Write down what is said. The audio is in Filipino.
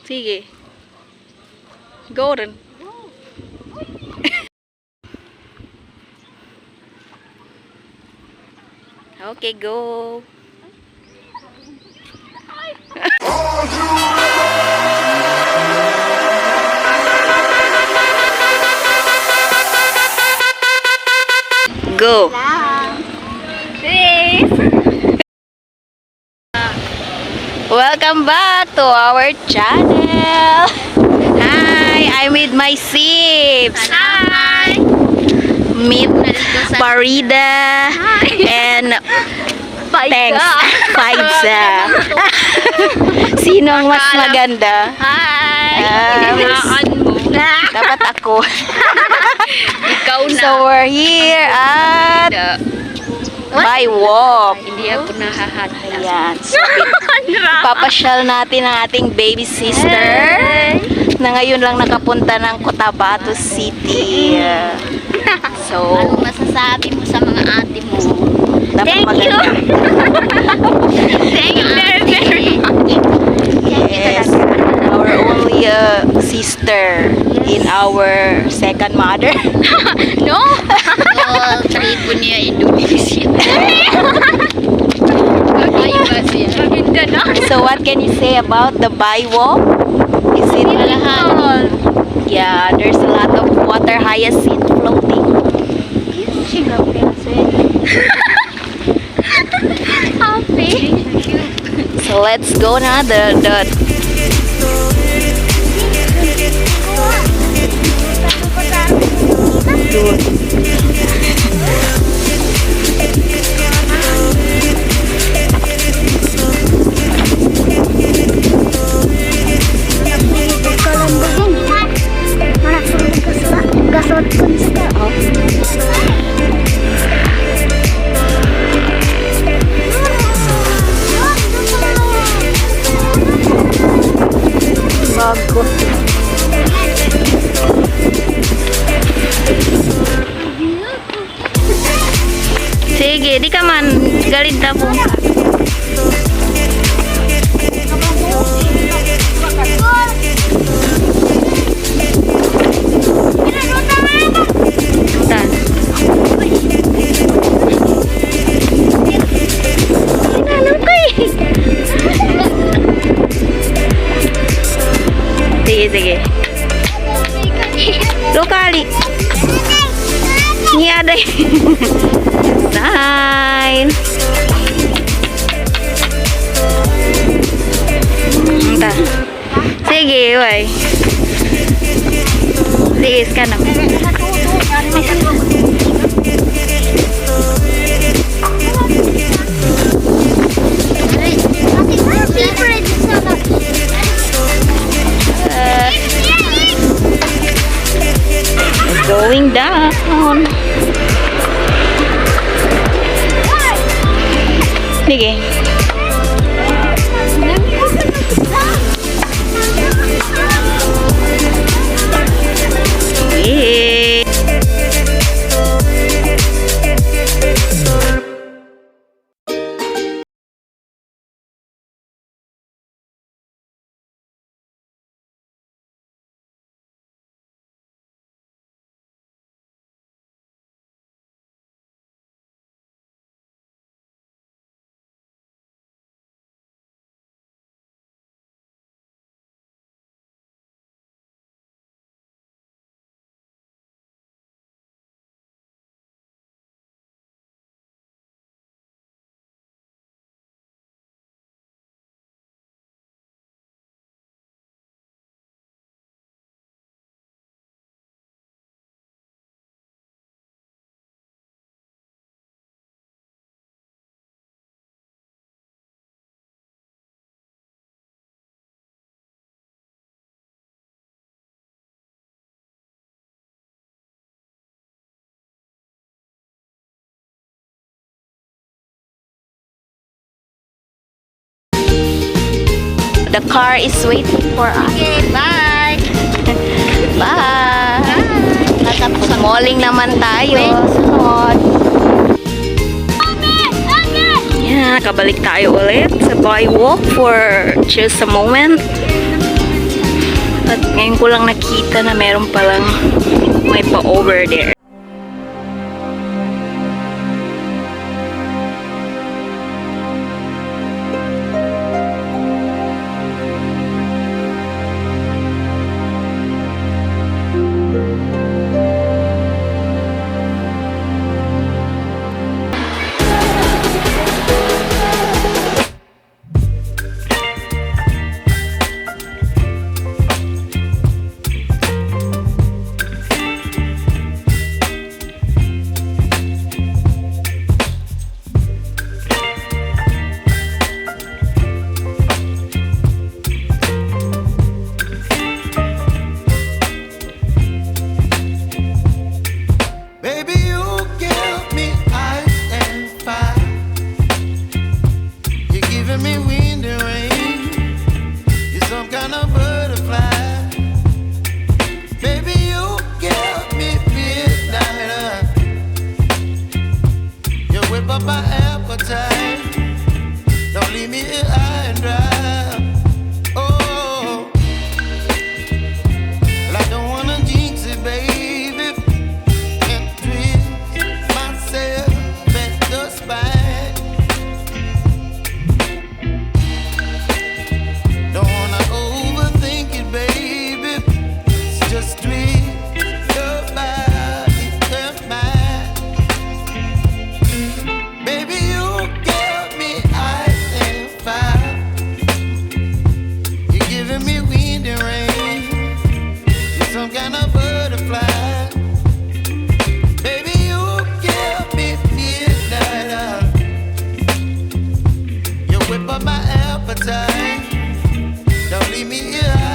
Sige. Go rin. Okay, go. Go. Welcome back to our channel. Hi, I'm with my sips. Hi! Meet Parida and thanks. Paidsa. Sino ang mas maganda? Hi! Dapat ako. Ikaw na. So we're here at Baiwalk. Hindi ako nahahata. Ayan. So, papasyal natin ang ating baby sister na ngayon lang nakapunta ng Cotabato City. So, Ano masasabi mo sa mga ate mo? dapat maganda. Thank you very much. Yes. Our only sister in our second mother. No? Treat po niya Indonesia. Ay ba siya? Maganda na. So, what can you say about the Baiwalk? Is it Malahan. Yeah, there's a lot of water hyacinth floating. So let's go na. Bagus. Sige, di ka man galit na po. Tan. Sige, sige. Lokali. Ini ada. Sign. Entah. Sige, wai. Sige, sekarang. Going down. Sige. Yeah. The car is waiting for us. Okay, bye. Bye. Tatapos ang Malling naman tayo. Yeah, kabalik tayo ulit sa Baiwalk for just a moment. At ngayon ko lang nakita na meron palang may pa-over there. Whip up my appetite. Don't leave me here.